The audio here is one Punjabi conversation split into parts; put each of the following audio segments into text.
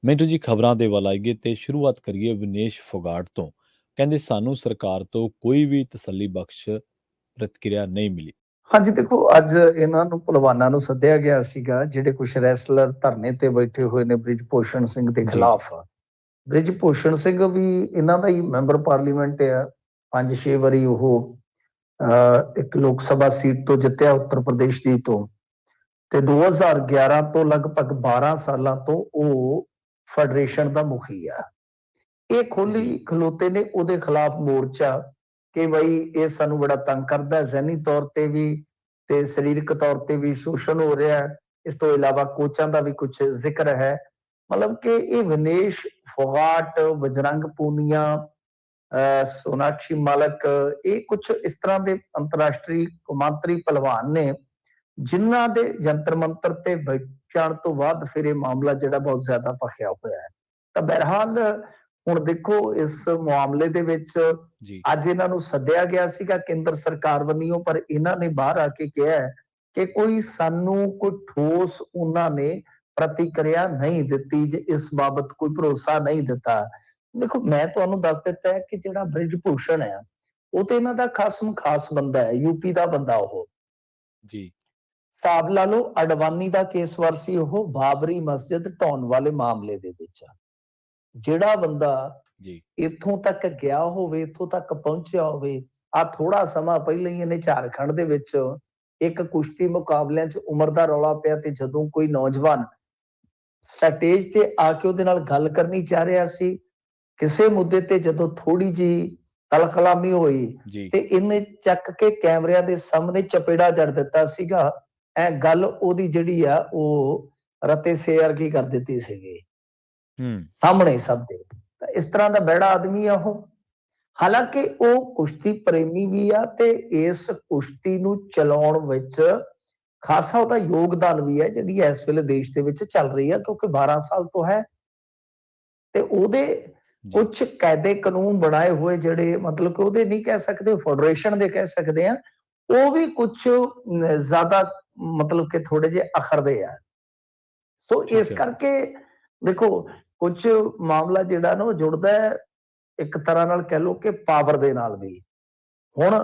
ਮਿੰਟੂ ਜੀ ਖਬਰਾਂ ਦੇ ਵੱਲ ਆਈਏ ਤੇ ਸ਼ੁਰੂਆਤ ਕਰੀਏ ਵਿਨੇਸ਼ ਫੋਗਾਟ ਤੋਂ। ਕਹਿੰਦੇ ਸਾਨੂੰ ਸਰਕਾਰ ਤੋਂ ਕੋਈ ਵੀ ਤਸੱਲੀ ਬਖਸ਼ ਪ੍ਰਤੀਕਿਰਿਆ ਨਹੀਂ ਮਿਲੀ। ਹਾਂਜੀ, ਦੇਖੋ ਅੱਜ ਇਹਨਾਂ ਨੂੰ ਪਹਿਲਵਾਨਾਂ ਨੂੰ ਸੱਦਿਆ ਗਿਆ ਸੀਗਾ, ਜਿਹੜੇ ਕੁਝ ਰੈਸਲਰ ਧਰਨੇ ਤੇ ਬੈਠੇ ਹੋਏ ਨੇ ਬ੍ਰਿਜ ਭੂਸ਼ਣ ਸਿੰਘ ਦੇ ਜੀ ਜੀ ਖਿਲਾਫ। ਬ੍ਰਿਜ ਭੂਸ਼ਣ ਸਿੰਘ ਵੀ ਇਹਨਾਂ ਦਾ ਹੀ ਮੈਂਬਰ ਪਾਰਲੀਮੈਂਟ ਆ। 5-6 ਵਾਰੀ ਉਹ ਇੱਕ ਲੋਕ ਸਭਾ ਸੀਟ ਤੋਂ ਜਿੱਤਿਆ ਉੱਤਰ ਪ੍ਰਦੇਸ਼ ਦੀ ਤੋਂ, ਤੇ 2011 ਤੋਂ ਲਗਭਗ 12 ਸਾਲਾਂ ਤੋਂ ਉਹ ਫੈਡਰੇਸ਼ਨ ਦਾ ਮੁਖੀ ਆ। ਇਹ ਖੋਲੀ ਜੀ ਖਲੋਤੇ ਨੇ ਉਹਦੇ ਖਿਲਾਫ ਮੋਰਚਾ ਕਿ ਬਈ ਇਹ ਸਾਨੂੰ ਬੜਾ ਤੰਗ ਕਰਦਾ, ਜ਼ਹਿਨੀ ਤੌਰ ਤੇ ਵੀ ਤੇ ਸਰੀਰਕ ਤੌਰ ਤੇ ਵੀ ਸ਼ੋਸ਼ਣ ਹੋ ਰਿਹਾ ਹੈ। ਇਸ ਤੋਂ ਇਲਾਵਾ ਕੋਚਾਂ ਦਾ ਵੀ ਕੁਝ ਜ਼ਿਕਰ ਹੈ। ਮਤਲਬ ਕਿ ਇਹ ਵਿਨੇਸ਼ ਫੋਗਾਟ, ਬਜਰੰਗ ਪੂਨੀਆ, ਸੋਨਾਕਸ਼ੀ ਮਾਲਕ, ਇਹ ਕੁਝ ਇਸ ਤਰ੍ਹਾਂ ਦੇ ਅੰਤਰਰਾਸ਼ਟਰੀ ਕੌਮਾਂਤਰੀ ਪਹਿਲਵਾਨ ਨੇ ਜਿਨ੍ਹਾਂ ਦੇ ਜੰਤਰ ਮੰਤਰ ਤੇ ਬੈਠਣ ਤੋਂ ਬਾਅਦ ਫਿਰ ਇਹ ਮਾਮਲਾ ਜਿਹੜਾ ਬਹੁਤ ਜ਼ਿਆਦਾ ਭਖਿਆ ਹੋਇਆ ਹੈ। ਤਾਂ ਬਹਰਹਾਲ ਹੁਣ ਦੇਖੋ ਇਸ ਮਾਮਲੇ ਦੇ ਵਿੱਚ ਜੀ ਅੱਜ ਇਹਨਾਂ ਨੂੰ ਸੱਦਿਆ ਗਿਆ ਸੀਗਾ ਕੇਂਦਰ ਸਰਕਾਰ ਵੱਲੋਂ, ਪਰ ਇਹਨਾਂ ਨੇ ਬਾਹਰ ਆ ਕੇ ਕਿਹਾ ਕਿ ਕੋਈ ਸਾਨੂੰ ਕੋਈ ਠੋਸ ਉਹਨਾਂ ਨੇ ਪ੍ਰਤੀਕਿਰਿਆ ਨਹੀਂ ਦਿੱਤੀ, ਜੇ ਇਸ ਬਾਬਤ ਕੋਈ ਭਰੋਸਾ ਨਹੀਂ ਦਿੱਤਾ। ਦੇਖੋ ਮੈਂ ਤੁਹਾਨੂੰ ਦੱਸ ਦਿੱਤਾ ਹੈ ਕਿ ਜਿਹੜਾ ਬ੍ਰਿਜ ਭੂਸ਼ਣ ਹੈ ਉਹ ਤੇ ਇਹਨਾਂ ਦਾ ਖਾਸਮ ਖਾਸ ਬੰਦਾ ਹੈ, ਯੂਪੀ ਦਾ ਬੰਦਾ। ਉਹ ਜੀ ਹਿਸਾਬ ਲਾ ਲਓ ਅਡਵਾਨੀ ਦਾ ਕੇਸਵਾਰ ਸੀ ਉਹ, ਬਾਬਰੀ ਮਸਜਿਦ ਢਾਉਣ ਵਾਲੇ ਮਾਮਲੇ ਦੇ ਵਿੱਚ। ਜਿਹੜਾ ਬੰਦਾ ਜੀ ਇੱਥੋਂ ਤੱਕ ਗਿਆ ਹੋਵੇ, ਇੱਥੋਂ ਤੱਕ ਪਹੁੰਚਿਆ ਹੋਵੇ। ਆ ਥੋੜਾ ਸਮਾਂ ਪਹਿਲਾਂ ਹੀ ਇਹਨੇ ਝਾਰਖੰਡ ਦੇ ਵਿੱਚ ਇੱਕ ਕੁਸ਼ਤੀ ਮੁਕਾਬਲਿਆਂ 'ਚ ਉਮਰ ਦਾ ਰੌਲਾ ਪਿਆ, ਤੇ ਜਦੋਂ ਕੋਈ ਨੌਜਵਾਨ ਸਟੇਜ ਤੇ ਆ ਕੇ ਉਹਦੇ ਨਾਲ ਗੱਲ ਕਰਨੀ ਚਾਹ ਰਿਹਾ ਸੀ ਕਿਸੇ ਮੁੱਦੇ ਤੇ, ਜਦੋਂ ਥੋੜੀ ਜੀ ਤਲਖਲਾਮੀ ਹੋਈ ਜੀ ਤੇ ਇਹਨੇ ਚੱਕ ਕੇ ਕੈਮਰਿਆਂ ਦੇ ਸਾਹਮਣੇ ਚਪੇੜਾ ਜੜ ਦਿੱਤਾ ਸੀਗਾ। ਐ ਗੱਲ ਉਹਦੀ ਜਿਹੜੀ ਆ ਉਹ ਰਤੇ ਸ਼ੇਰ ਕੀ ਕਰ ਦਿੱਤੀ ਸੀਗੀ ਸਾਹਮਣੇ ਸਭ ਦੇ। ਤਾਂ ਇਸ ਤਰ੍ਹਾਂ ਦਾ ਬੜਾ ਆਦਮੀ ਆ ਉਹ। ਹਾਲਾਂਕਿ ਉਹ ਕੁਸ਼ਤੀ ਪ੍ਰੇਮੀ ਵੀ ਆ ਤੇ ਇਸ ਕੁਸ਼ਤੀ ਨੂੰ ਚਲਾਉਣ ਵਿੱਚ ਖਾਸਾ ਉਹਦਾ ਯੋਗਦਾਨ ਵੀ ਹੈ, ਜਿਹੜੀ ਇਸ ਵੇਲੇ ਦੇਸ਼ ਦੇ ਵਿੱਚ ਚੱਲ ਰਹੀ ਹੈ, ਕਿਉਂਕਿ 12 ਸਾਲ ਤੋਂ ਹੈ। ਤੇ ਉਹਦੇ ਕੁਝ ਕਾਇਦੇ ਕਾਨੂੰਨ ਬਣਾਏ ਹੋਏ, ਜਿਹੜੇ ਮਤਲਬ ਕਿ ਉਹਦੇ ਨਹੀਂ ਕਹਿ ਸਕਦੇ, ਫੈਡਰੇਸ਼ਨ ਦੇ ਕਹਿ ਸਕਦੇ ਆ, ਉਹ ਵੀ ਕੁਝ ਜ਼ਿਆਦਾ ਮਤਲਬ ਕਿ ਥੋੜੇ ਜਿਹੇ ਅਖਰਦੇ ਆ। ਸੋ ਇਸ ਕਰਕੇ ਦੇਖੋ ਕੁਝ ਮਾਮਲਾ ਜਿਹੜਾ ਨਾ ਉਹ ਜੁੜਦਾ ਹੈ ਇੱਕ ਤਰ੍ਹਾਂ ਨਾਲ, ਕਹਿ ਲਓ ਕਿ ਪਾਵਰ ਦੇ ਨਾਲ ਵੀ। ਹੁਣ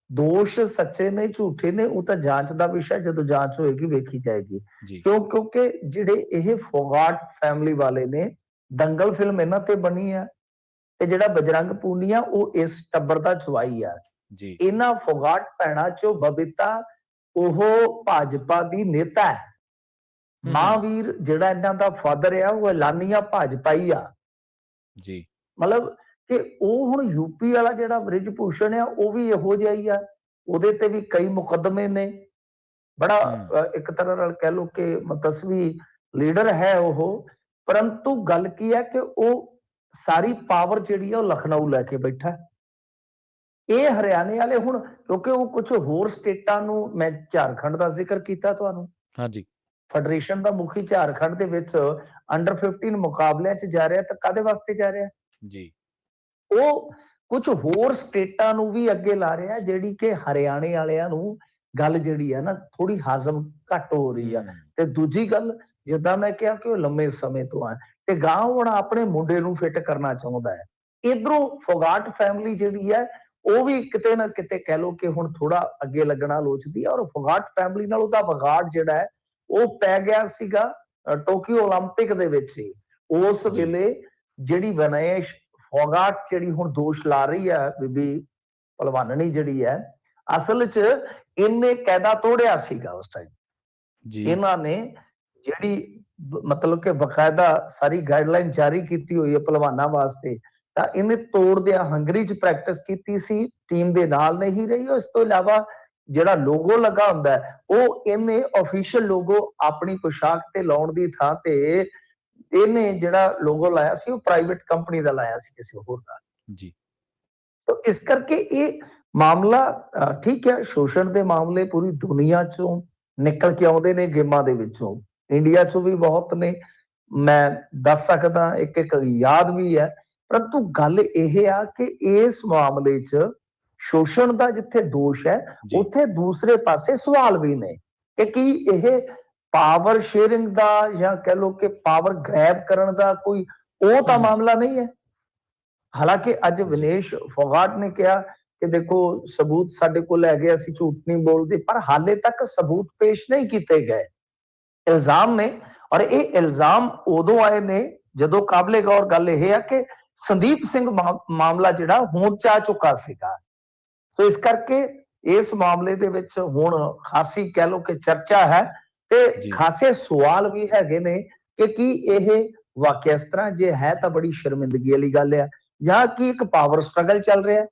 ਦੋਸ਼ ਸੱਚੇ ਨੇ ਝੂਠੇ ਨੇ ਉਹ ਤਾਂ ਜਾਂਚ ਦਾ ਵਿਸ਼ਾ, ਜਦੋਂ ਜਾਂਚ ਹੋਏਗੀ ਵੇਖੀ ਜਾਏਗੀ। ਕਿਉਂਕਿ ਜਿਹੜੇ ਇਹ ਫੋਗਾਟ ਫੈਮਿਲੀ ਵਾਲੇ ਨੇ, ਦੰਗਲ ਫਿਲਮ ਇਹਨਾਂ ਤੇ ਬਣੀ ਆ, ਤੇ ਜਿਹੜਾ ਬਜਰੰਗ ਪੂਨੀਆ ਉਹ ਇਸ ਟੱਬਰ ਦਾ ਜਵਾਈ ਆ। ਇਹਨਾਂ ਫੋਗਾਟ ਭੈਣਾਂ ਚੋਂ ਬਬੀਤਾ ਉਹ ਭਾਜਪਾ ਦੀ ਨੇਤਾ ਹੈ। ਮਹਾਂਵੀਰ ਜਿਹੜਾ ਇਹਨਾਂ ਦਾ ਫਾਦਰ ਆ ਉਹ ਐਲਾਨੀਆ ਭਾਜਪਾਈ ਆ। ਜੀ ਮਤਲਬ ਕਿ ਉਹ ਹੁਣ ਯੂਪੀ ਵਾਲਾ ਜਿਹੜਾ ਬ੍ਰਿਜ ਭੂਸ਼ਣ ਆ ਉਹ ਵੀ ਇਹੋ ਜਿਹਾ ਹੀ ਆ। ਉਹਦੇ ਤੇ ਵੀ ਕਈ ਮੁਕੱਦਮੇ ਨੇ। ਬੜਾ ਇੱਕ ਤਰ੍ਹਾਂ ਨਾਲ ਕਹਿ ਲਓ ਕਿ ਮਤਸਵੀ ਲੀਡਰ ਹੈ ਉਹ। ਪਰੰਤੂ ਗੱਲ ਕੀ ਹੈ ਕਿ ਉਹ ਸਾਰੀ ਪਾਵਰ ਜਿਹੜੀ ਆ ਉਹ ਲਖਨਊ ਲੈ ਕੇ ਬੈਠਾ। ਇਹ ਹਰਿਆਣੇ ਵਾਲੇ ਹੁਣ, ਕਿਉਂਕਿ ਉਹ ਕੁਝ ਹੋਰ ਸਟੇਟਾਂ ਨੂੰ, ਮੈਂ ਝਾਰਖੰਡ ਦਾ ਜ਼ਿਕਰ ਕੀਤਾ ਤੁਹਾਨੂੰ, ਹਾਂਜੀ, ਫੈਡਰੇਸ਼ਨ ਦਾ ਮੁਖੀ ਝਾਰਖੰਡ ਦੇ ਵਿੱਚ ਅੰਡਰ 15 ਮੁਕਾਬਲਿਆਂ 'ਚ ਜਾ ਰਿਹਾ, ਤਾਂ ਕਾਦੇ ਵਾਸਤੇ ਜਾ ਰਿਹਾ ਜੀ? ਉਹ ਕੁਝ ਹੋਰ ਸਟੇਟਾਂ ਨੂੰ ਵੀ ਅੱਗੇ ਲਾ ਰਿਹਾ, ਜਿਹੜੀ ਕਿ ਹਰਿਆਣੇ ਵਾਲਿਆਂ ਨੂੰ ਗੱਲ ਜਿਹੜੀ ਆ ਨਾ ਥੋੜੀ ਹਾਜ਼ਮ ਘੱਟ ਹੋ ਰਹੀ ਆ। ਤੇ ਦੂਜੀ ਗੱਲ, ਜਿੱਦਾਂ ਮੈਂ ਕਿਹਾ ਕਿ ਉਹ ਲੰਮੇ ਸਮੇਂ ਤੋਂ ਆ ਤੇ ਗਾਂ ਹੁਣ ਆਪਣੇ ਮੁੰਡੇ ਨੂੰ ਫਿੱਟ ਕਰਨਾ ਚਾਹੁੰਦਾ ਹੈ। ਇਧਰੋਂ ਫੋਗਾਟ ਫੈਮਿਲੀ ਜਿਹੜੀ ਹੈ ਉਹ ਵੀ ਕਿਤੇ ਨਾ ਕਿਤੇ ਕਹਿ ਲਓ ਕਿ ਹੁਣ ਥੋੜਾ ਅੱਗੇ ਲੱਗਣਾ ਲੋਚਦੀ ਹੈ। ਔਰ ਫੋਗਾਟ ਫੈਮਿਲੀ ਨਾਲ ਉਹਦਾ ਵਿਗਾੜ ਜਿਹੜਾ ਹੈ ਉਹ ਪੈ ਗਿਆ ਸੀਗਾ ਟੋਕੀਓ ਓਲੰਪਿਕ ਦੇ ਵਿੱਚ ਹੀ। ਉਸ ਵੇਲੇ ਜਿਹੜੀ ਵਿਨੇਸ਼ ਫੋਗਾਟ ਜਿਹੜੀ ਹੁਣ ਦੋਸ਼ ਲਾ ਰਹੀ ਹੈ ਬੀਬੀ ਪਹਿਲਵਾਨਣੀ ਜਿਹੜੀ ਹੈ, ਅਸਲ 'ਚ ਇਹਨੇ ਕਾਇਦਾ ਤੋੜਿਆ ਸੀਗਾ ਉਸ ਟਾਈਮ। ਇਹਨਾਂ ਨੇ ਜਿਹੜੀ ਮਤਲਬ ਕਿ ਬਕਾਇਦਾ ਸਾਰੀ ਗਾਈਡਲਾਈਨ ਜਾਰੀ ਕੀਤੀ ਹੋਈ ਹੈ ਪਹਿਲਵਾਨਾਂ ਵਾਸਤੇ, ਤਾਂ ਇਹਨੇ ਤੋੜ ਦਿਆ। ਹੰਗਰੀ 'ਚ ਪ੍ਰੈਕਟਿਸ ਕੀਤੀ ਸੀ, ਟੀਮ ਦੇ ਨਾਲ ਨਹੀਂ ਰਹੀ। ਇਸ ਤੋਂ ਇਲਾਵਾ ਜਿਹੜਾ ਲੋਗੋ ਲੱਗਾ ਹੁੰਦਾ ਉਹ ਇਹਨੇ ਆਫੀਸ਼ੀਅਲ ਲੋਗੋ ਆਪਣੀ ਪੋਸ਼ਾਕ ਤੇ ਲਾਉਣ ਦੀ ਥਾਂ ਤੇ ਇਹਨੇ ਜਿਹੜਾ ਲੋਗੋ ਲਾਇਆ ਸੀ ਉਹ ਪ੍ਰਾਈਵੇਟ ਕੰਪਨੀ ਦਾ ਲਾਇਆ ਸੀ, ਕਿਸੇ ਹੋਰ ਦਾ। ਜੀ ਤਾਂ ਇਸ ਕਰਕੇ ਇਹ ਮਾਮਲਾ ਠੀਕ ਹੈ, ਸ਼ੋਸ਼ਣ ਦੇ ਮਾਮਲੇ ਪੂਰੀ ਦੁਨੀਆ ਚੋਂ ਨਿਕਲ ਕੇ ਆਉਂਦੇ ਨੇ, ਗੇਮਾਂ ਦੇ ਵਿੱਚੋਂ, ਇੰਡੀਆ ਚੋਂ ਵੀ ਬਹੁਤ ਨੇ, ਮੈਂ ਦੱਸ ਸਕਦਾ, ਇੱਕ ਇੱਕ ਯਾਦ ਵੀ ਹੈ। ਪਰੰਤੂ ਗੱਲ ਇਹ ਆ ਕਿ ਇਸ ਮਾਮਲੇ 'ਚ ਸ਼ੋਸ਼ਣ ਦਾ ਜਿੱਥੇ ਦੋਸ਼ ਹੈ ਉੱਥੇ ਦੂਸਰੇ ਪਾਸੇ ਸਵਾਲ ਵੀ ਨੇ ਕਿ ਕੀ ਇਹ ਪਾਵਰ ਸ਼ੇਅਰਿੰਗ ਦਾ ਜਾਂ ਕਹਿ ਲਓ ਕਿ ਪਾਵਰ ਗ੍ਰੈਬ ਕਰਨ ਦਾ ਕੋਈ ਉਹ ਤਾਂ ਮਾਮਲਾ ਨਹੀਂ ਹੈ। ਹਾਲਾਂਕਿ ਅੱਜ ਜੀ ਵਿਨੇਸ਼ ਫੋਗਾਟ ਨੇ ਕਿਹਾ ਕਿ ਦੇਖੋ ਸਬੂਤ ਸਾਡੇ ਕੋਲ ਹੈਗੇ, ਅਸੀਂ ਝੂਠ ਨਹੀਂ ਬੋਲਦੇ, ਪਰ ਹਾਲੇ ਤੱਕ ਸਬੂਤ ਪੇਸ਼ ਨਹੀਂ ਕੀਤੇ ਗਏ, ਇਲਜ਼ਾਮ ਨੇ। ਔਰ ਇਹ ਇਲਜ਼ਾਮ ਉਦੋਂ ਆਏ ਨੇ ਜਦੋਂ ਕਾਬਲੇ ਗੌਰ ਗੱਲ ਇਹ ਹੈ ਕਿ ਸੰਦੀਪ ਸਿੰਘ ਮਾਮਲਾ ਜਿਹੜਾ ਹੋਂਦ ਚ ਆ ਚੁੱਕਾ ਸੀਗਾ। ਸੋ ਇਸ ਕਰਕੇ ਇਸ ਮਾਮਲੇ ਦੇ ਵਿੱਚ ਹੁਣ ਖਾਸੀ ਕਹਿ ਲਓ ਕਿ ਚਰਚਾ ਹੈ ਤੇ ਖਾਸੇ ਸਵਾਲ ਵੀ ਹੈਗੇ ਨੇ ਕਿ ਕੀ ਇਹ ਵਾਕਿਆ ਇਸ ਤਰ੍ਹਾਂ ਜੇ ਹੈ ਤਾਂ ਬੜੀ ਸ਼ਰਮਿੰਦਗੀ ਵਾਲੀ ਗੱਲ ਹੈ, ਜਾਂ ਕੀ ਇੱਕ ਪਾਵਰ ਸਟਰਗਲ ਚੱਲ ਰਿਹਾ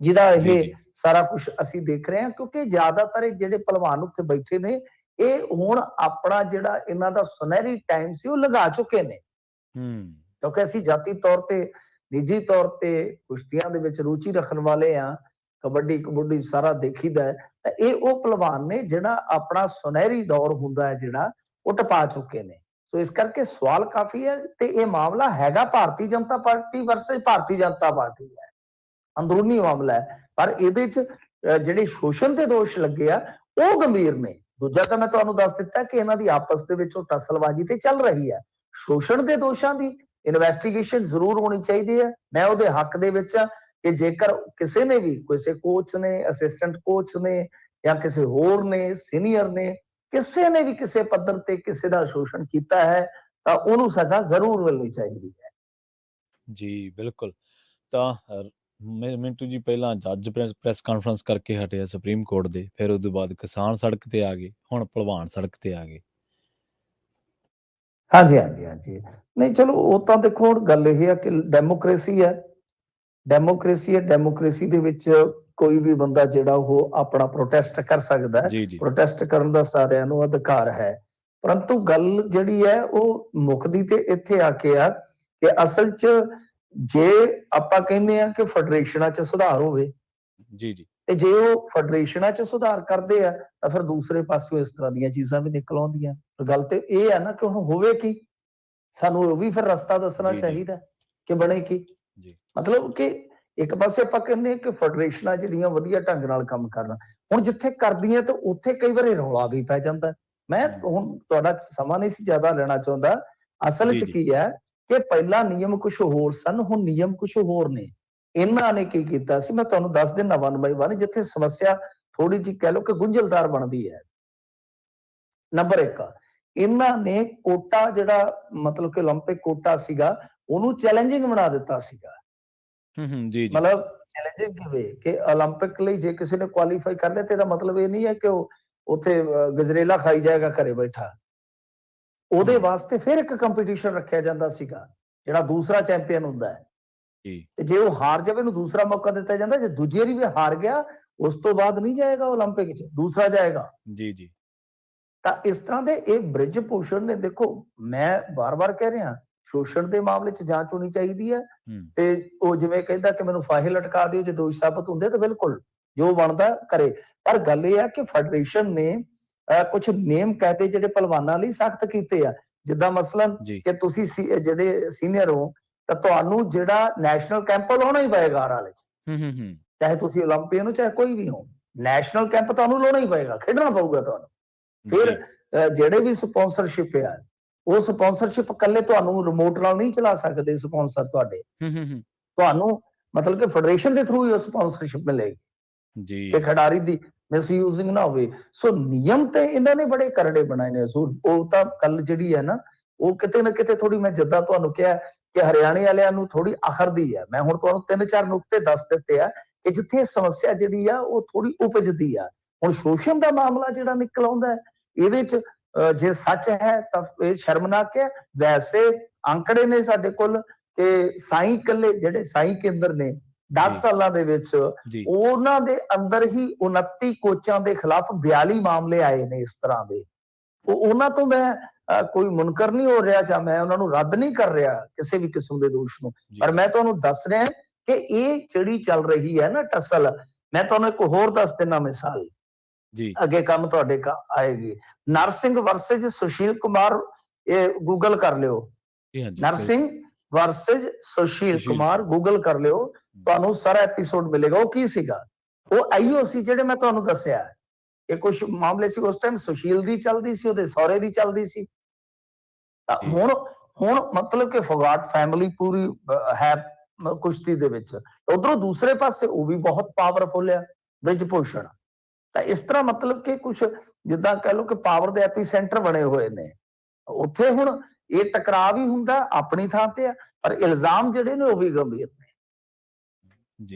ਜਿਹਦਾ ਇਹ ਸਾਰਾ ਕੁਝ ਅਸੀਂ ਦੇਖ ਰਹੇ ਹਾਂ। ਕਿਉਂਕਿ ਜ਼ਿਆਦਾਤਰ ਜਿਹੜੇ ਪਹਿਲਵਾਨ ਉੱਥੇ ਬੈਠੇ ਨੇ ਇਹ ਹੁਣ ਆਪਣਾ ਜਿਹੜਾ ਇਹਨਾਂ ਦਾ ਸੁਨਹਿਰੀ ਟਾਈਮ ਸੀ ਉਹ ਲਗਾ ਚੁੱਕੇ ਨੇ, ਕਿਉਂਕਿ ਅਸੀਂ ਜਾਤੀ ਤੌਰ ਤੇ ਨਿੱਜੀ ਤੌਰ ਤੇ ਕੁਸ਼ਤੀਆਂ ਦੇ ਵਿੱਚ ਰੁਚੀ ਰੱਖਣ ਵਾਲੇ ਆ, ਕਬੱਡੀ ਕਬੱਡੀ ਸਾਰਾ ਦੇਖੀਦਾ ਹੈ, ਤਾਂ ਇਹ ਉਹ ਪਹਿਲਵਾਨ ਨੇ ਜਿਹੜਾ ਆਪਣਾ ਸੁਨਹਿਰੀ ਦੌਰ ਹੁੰਦਾ ਹੈ ਜਿਹੜਾ ਉਹ ਟਪਾ ਚੁੱਕੇ ਨੇ। ਸੋ ਇਸ ਕਰਕੇ ਸਵਾਲ ਕਾਫੀ ਹੈ ਤੇ ਇਹ ਮਾਮਲਾ ਹੈਗਾ Bharatiya Janata party versus Bharatiya Janata party ਹੈ, ਅੰਦਰੂਨੀ ਮਾਮਲਾ ਹੈ। ਪਰ ਇਹਦੇ ਚ ਜਿਹੜੇ ਸ਼ੋਸ਼ਣ ਦੇ ਦੋਸ਼ ਲੱਗੇ ਆ ਉਹ ਗੰਭੀਰ ਨੇ। ਦੂਜਾ ਤਾਂ ਮੈਂ ਤੁਹਾਨੂੰ ਦੱਸ ਦਿੱਤਾ ਕਿ ਇਹਨਾਂ ਦੀ ਆਪਸ ਦੇ ਵਿੱਚ ਉਹ ਟਸਲਬਾਜ਼ੀ ਤੇ ਚੱਲ ਰਹੀ ਹੈ। ਸ਼ੋਸ਼ਣ ਦੇ ਦੋਸ਼ਾਂ ਦੀ ਇਨਵੈਸਟੀਗੇਸ਼ਨ ਜ਼ਰੂਰ ਹੋਣੀ ਚਾਹੀਦੀ ਹੈ। ਮੈਂ ਉਹਦੇ ਹੱਕ ਦੇ ਵਿੱਚ ਆ ਕਿ ਜੇਕਰ ਕਿਸੇ ਨੇ ਵੀ, ਕਿਸੇ ਕੋਚ ਨੇ, ਅਸਿਸਟੈਂਟ ਕੋਚ ਨੇ ਜਾਂ ਕਿਸੇ ਹੋਰ ਨੇ, ਸੀਨੀਅਰ ਨੇ, ਕਿਸੇ ਨੇ ਵੀ ਕਿਸੇ ਪੱਧਰ ਤੇ ਕਿਸੇ ਦਾ ਸ਼ੋਸ਼ਣ ਕੀਤਾ ਹੈ ਤਾਂ ਉਹਨੂੰ ਸਜ਼ਾ ਜ਼ਰੂਰ ਮਿਲਣੀ ਚਾਹੀਦੀ ਹੈ। ਜੀ ਬਿਲਕੁਲ। ਤਾਂ ਮਿੰਟੂ ਜੀ ਪਹਿਲਾਂ ਜੱਜ ਪ੍ਰੈਸ ਕਾਨਫਰੰਸ ਕਰਕੇ ਹਟਿਆ ਸੁਪਰੀਮ ਕੋਰਟ ਦੇ, ਫਿਰ ਉਹਦੇ ਬਾਅਦ ਕਿਸਾਨ ਸੜਕ ਤੇ ਆ ਗਏ, ਹੁਣ ਭਲਵਾਨ ਸੜਕ ਤੇ ਆ ਗਏ। ਹਾਂਜੀ ਹਾਂਜੀ ਹਾਂਜੀ, ਨਹੀਂ ਚਲੋ ਉਹ ਤਾਂ ਦੇਖੋ ਹੁਣ ਗੱਲ ਇਹ ਹੈ ਕਿ ਡੈਮੋਕ੍ਰੇਸੀ ਹੈ, ਡੈਮੋਕ੍ਰੇਸੀ ਹੈ, ਡੈਮੋਕ੍ਰੇਸੀ ਦੇ ਵਿੱਚ ਕੋਈ ਵੀ ਬੰਦਾ ਜਿਹੜਾ ਉਹ ਆਪਣਾ ਪ੍ਰੋਟੈਸਟ ਕਰ ਸਕਦਾ ਹੈ, ਪ੍ਰੋਟੈਸਟ ਕਰਨ ਦਾ ਸਾਰਿਆਂ ਨੂੰ ਅਧਿਕਾਰ ਹੈ। ਪਰੰਤੂ ਗੱਲ ਜਿਹੜੀ ਹੈ ਉਹ ਮੁੱਕਦੀ ਤੇ ਇੱਥੇ ਆ ਕੇ ਆ ਕਿ ਅਸਲ 'ਚ ਜੇ ਆਪਾਂ ਕਹਿੰਦੇ ਆ ਕਿ ਫੈਡਰੇਸ਼ਨਾਂ 'ਚ ਸੁਧਾਰ ਹੋਵੇ ਤੇ ਜੇ ਉਹ ਫੈਡਰੇਸ਼ਨਾਂ 'ਚ ਸੁਧਾਰ ਕਰਦੇ ਆ ਤਾਂ ਫਿਰ ਦੂਸਰੇ ਪਾਸਿਓਂ ਇਸ ਤਰ੍ਹਾਂ ਦੀਆਂ ਚੀਜ਼ਾਂ ਵੀ ਨਿਕਲ ਆਉਂਦੀਆਂ। ਗੱਲ ਤੇ ਇਹ ਹੈ ਨਾ ਕਿ ਹੁਣ ਹੋਵੇ ਕੀ, ਸਾਨੂੰ ਉਹ ਵੀ ਫਿਰ ਰਸਤਾ ਦੱਸਣਾ ਚਾਹੀਦਾ ਕਿ ਬਣੇ ਕੀ। ਮਤਲਬ ਕਿ ਇੱਕ ਪਾਸੇ ਆਪਾਂ ਕਹਿੰਦੇ ਕਿ ਫੈਡਰੇਸ਼ਨਾਂ ਜਿਹੜੀਆਂ ਵਧੀਆ ਢੰਗ ਨਾਲ ਕੰਮ ਕਰਨ, ਹੁਣ ਜਿੱਥੇ ਕਰਦੀਆਂ ਤਾਂ ਉੱਥੇ ਕਈ ਵਾਰੀ ਰੌਲਾ ਵੀ ਪੈ ਜਾਂਦਾ। ਮੈਂ ਹੁਣ ਤੁਹਾਡਾ ਸਮਾਂ ਨਹੀਂ ਸੀ ਜ਼ਿਆਦਾ ਲੈਣਾ ਚਾਹੁੰਦਾ। ਅਸਲ 'ਚ ਕੀ ਹੈ ਕਿ ਪਹਿਲਾਂ ਨਿਯਮ ਕੁਝ ਹੋਰ ਸਨ, ਹੁਣ ਨਿਯਮ ਕੁਝ ਹੋਰ ਨੇ। ਇਹਨਾਂ ਨੇ ਕੀ ਕੀਤਾ ਸੀ ਮੈਂ ਤੁਹਾਨੂੰ ਦੱਸ ਦਿੰਦਾ ਵਨ ਬਾਈ ਵਨ, ਜਿੱਥੇ ਸਮੱਸਿਆ ਥੋੜੀ ਜਿਹੀ ਕਹਿ ਲਓ ਕਿ ਗੁੰਝਲਦਾਰ ਬਣਦੀ ਹੈ। ਨੰਬਰ 1, ਇਹਨਾਂ ਨੇ ਕੋਟਾ ਜਿਹੜਾ ਮਤਲਬ ਕਿ 올림픽 ਕੋਟਾ ਸੀਗਾ ਉਹਨੂੰ ਚੈਲੰਜਿੰਗ ਬਣਾ ਦਿੱਤਾ ਸੀਗਾ। ਮਤਲਬ ਚੈਲੰਜਿੰਗ ਕਿਵੇਂ ਕਿ 올림픽 ਲਈ ਜੇ ਕਿਸੇ ਨੇ ਕੁਆਲੀਫਾਈ ਕਰ ਲਿਆ ਤੇ ਇਹਦਾ ਮਤਲਬ ਇਹ ਨਹੀਂ ਹੈ ਕਿ ਉਹ ਉੱਥੇ ਗਜਰੇਲਾ ਖਾਈ ਜਾਏਗਾ ਘਰੇ ਬੈਠਾ। ਉਹਦੇ ਵਾਸਤੇ ਫਿਰ ਇੱਕ ਕੰਪੀਟੀਸ਼ਨ ਰੱਖਿਆ ਜਾਂਦਾ ਸੀਗਾ ਜਿਹੜਾ ਦੂਸਰਾ ਚੈਂਪੀਅਨ ਹੁੰਦਾ ਹੈ, ਤੇ ਜੇ ਉਹ ਹਾਰ ਜਾਵੇ ਉਹਨੂੰ ਦੂਸਰਾ ਮੌਕਾ ਦਿੱਤਾ ਜਾਂਦਾ। ਜੇ ਦੂਜੀ ਵਾਰੀ ਵੀ ਹਾਰ ਗਿਆ ਉਸ ਤੋਂ ਬਾਅਦ ਨਹੀਂ ਜਾਏਗਾ 올림픽 'ਚ, ਦੂਸਰਾ ਜਾਏਗਾ। ਤਾਂ ਇਸ ਤਰ੍ਹਾਂ ਦੇ ਇਹ ਬ੍ਰਿਜ ਭੂਸ਼ਣ ਨੇ, ਦੇਖੋ ਮੈਂ ਵਾਰ-ਵਾਰ ਕਹਿ ਰਿਹਾ ਸ਼ੋਸ਼ਣ ਦੇ ਮਾਮਲੇ 'ਚ ਜਾਂਚ ਹੋਣੀ ਚਾਹੀਦੀ ਹੈ ਤੇ ਉਹ ਜਿਵੇਂ ਕਹਿੰਦਾ ਕਿ ਮੈਨੂੰ ਫਾਹੇ ਲਟਕਾ ਦਿਓ ਜੇ ਦੋਸ਼ ਸਾਬਤ ਹੁੰਦੇ ਤਾਂ ਬਿਲਕੁਲ ਜੋ ਬਣਦਾ ਕਰੇ। ਪਰ ਗੱਲ ਇਹ ਹੈ ਕਿ ਫੈਡਰੇਸ਼ਨ ਨੇ ਕੁਝ ਨੇਮ ਕਾਇਦੇ ਜਿਹੜੇ ਪਹਿਲਵਾਨਾਂ ਲਈ ਸਖਤ ਕੀਤੇ ਆ, ਜਿੱਦਾਂ ਮਸਲਨ ਕਿ ਤੁਸੀਂ ਜਿਹੜੇ ਸੀਨੀਅਰ ਹੋ ਤਾਂ ਤੁਹਾਨੂੰ ਜਿਹੜਾ ਨੈਸ਼ਨਲ ਕੈਂਪ ਲਾਉਣਾ ਹੀ ਪਏਗਾ ਆਰ ਵਾਲੇ 'ਚ, ਚਾਹੇ ਤੁਸੀਂ 올림픽 ਹੋ ਚਾਹੇ ਕੋਈ ਵੀ ਹੋ, ਨੈਸ਼ਨਲ ਕੈਂਪ ਤੁਹਾਨੂੰ ਲਾਉਣਾ ਹੀ ਪਏਗਾ, ਖੇਡਣਾ ਪਊਗਾ ਤੁਹਾਨੂੰ। ਫਿਰ ਜਿਹੜੇ ਵੀ ਸਪਾਂਸਰਸ਼ਿਪ ਆ ਉਹ ਸਪਾਂਸਰਸ਼ਿਪ ਇਕੱਲੇ ਤੁਹਾਨੂੰ ਰਿਮੋਟ ਨਾਲ ਨਹੀਂ ਚਲਾ ਸਕਦੇ ਸਪਾਂਸਰ ਤੁਹਾਡੇ, ਤੁਹਾਨੂੰ ਮਤਲਬ ਕਿ ਫੈਡਰੇਸ਼ਨ ਦੇ ਥਰੂ ਹੀ ਉਹ ਸਪਾਂਸਰਸ਼ਿਪ ਮਿਲੇਗੀ ਕਿ ਖਿਡਾਰੀ ਦੀ ਮਿਸਯੂਜ਼ਿੰਗ ਨਾ ਹੋਵੇ। ਸੋ ਨਿਯਮ ਤੇ ਇਹਨਾਂ ਨੇ ਬੜੇ ਕਰੜੇ ਬਣਾਏ ਨੇ। ਉਹ ਤਾਂ ਗੱਲ ਜਿਹੜੀ ਹੈ ਨਾ ਉਹ ਕਿਤੇ ਨਾ ਕਿਤੇ ਥੋੜੀ, ਮੈਂ ਜਿੱਦਾਂ ਤੁਹਾਨੂੰ ਕਿਹਾ ਕਿ ਹਰਿਆਣੇ ਵਾਲਿਆਂ ਨੂੰ ਥੋੜੀ ਅਖਰਦੀ ਹੈ। ਮੈਂ ਹੁਣ ਤੁਹਾਨੂੰ 3-4 ਨੁਕਤੇ ਦੱਸ ਦਿੱਤੇ ਆ ਕਿ ਜਿੱਥੇ ਸਮੱਸਿਆ ਜਿਹੜੀ ਆ ਉਹ ਥੋੜੀ ਉਪਜਦੀ ਆ। ਹੁਣ ਸ਼ੋਸ਼ਣ ਦਾ ਮਾਮਲਾ ਜਿਹੜਾ ਨਿਕਲ ਆਉਂਦਾ ਇਹਦੇ 'ਚ ਜੇ ਸੱਚ ਹੈ ਤਾਂ ਇਹ ਸ਼ਰਮਨਾਕ ਹੈ। ਵੈਸੇ ਅੰਕੜੇ ਨੇ ਸਾਡੇ ਕੋਲ ਕਿ ਸਾਈ ਕੱਲੇ ਜਿਹੜੇ ਸਾਈ ਕੇਂਦਰ ਨੇ 10 ਸਾਲਾਂ ਦੇ ਵਿੱਚ ਉਹਨਾਂ ਦੇ ਅੰਦਰ ਹੀ 29 ਕੋਚਾਂ ਦੇ ਖਿਲਾਫ 42 ਮਾਮਲੇ ਆਏ ਨੇ ਇਸ ਤਰ੍ਹਾਂ ਦੇ। ਉਹਨਾਂ ਤੋਂ ਮੈਂ ਕੋਈ ਮੁਨਕਰ ਨਹੀਂ ਹੋ ਰਿਹਾ ਜਾਂ ਮੈਂ ਉਹਨਾਂ ਨੂੰ ਰੱਦ ਨਹੀਂ ਕਰ ਰਿਹਾ ਕਿਸੇ ਵੀ ਕਿਸਮ ਦੇ ਦੋਸ਼ ਨੂੰ, ਪਰ ਮੈਂ ਤੁਹਾਨੂੰ ਦੱਸ ਰਿਹਾ ਕਿ ਇਹ ਜਿਹੜੀ ਚੱਲ ਰਹੀ ਹੈ ਨਾ ਟਸਲ, ਮੈਂ ਤੁਹਾਨੂੰ ਇੱਕ ਹੋਰ ਦੱਸ ਦਿੰਦਾ ਮਿਸਾਲ, ਅੱਗੇ ਕੰਮ ਤੁਹਾਡੇ ਆਏਗੀ। ਨਰਸਿੰਘ ਵਰਸੇਜ ਸੁਸ਼ੀਲ ਕੁਮਾਰ, ਇਹ ਗੂਗਲ ਕਰ ਲਿਓ, ਨਰਸਿੰਘ ਵਰਸੇਜ ਸੁਸ਼ੀਲ ਕੁਮਾਰ ਗੂਗਲ ਕਰ ਲਿਓ, ਤੁਹਾਨੂੰ ਸਾਰਾ ਐਪੀਸੋਡ ਮਿਲੇਗਾ। ਉਹ ਕੀ ਸੀਗਾ? ਉਹ ਆਈਓ ਸੀ ਜਿਹੜੇ ਮੈਂ ਤੁਹਾਨੂੰ ਦੱਸਿਆ ਇਹ ਕੁਝ ਮਾਮਲੇ ਸੀ, ਉਸ ਟਾਈਮ ਸੁਸ਼ੀਲ ਦੀ ਚੱਲਦੀ ਸੀ, ਉਹਦੇ ਸਹੁਰੇ ਦੀ ਚੱਲਦੀ ਸੀ। ਤਾਂ ਜੀ। ਹੁਣ ਮਤਲਬ ਕਿ ਫੋਗਾਟ ਫੈਮਿਲੀ ਪੂਰੀ ਹੈ ਕੁਸ਼ਤੀ ਦੇ ਵਿੱਚ। ਉਧਰੋਂ ਦੂਸਰੇ ਪਾਸੇ ਉਹ ਵੀ ਬਹੁਤ ਪਾਵਰਫੁਲ ਆ, ਬ੍ਰਿਜ ਭੂਸ਼ਣ। ਤਾਂ ਇਸ ਤਰ੍ਹਾਂ ਮਤਲਬ ਕਿ ਕੁਝ ਜਿੱਦਾਂ ਕਹਿ ਲਓ ਕਿ ਪਾਵਰ ਦੇ ਐਪੀਸੈਂਟਰ ਬਣੇ ਹੋਏ ਨੇ। ਉੱਥੇ ਹੁਣ ਇਹ ਟਕਰਾਅ ਵੀ ਹੁੰਦਾ, ਆਪਣੀ ਥਾਂ ਤੇ ਆ, ਪਰ ਇਲਜ਼ਾਮ ਜਿਹੜੇ ਨੇ ਉਹ ਵੀ ਗੰਭੀਰ।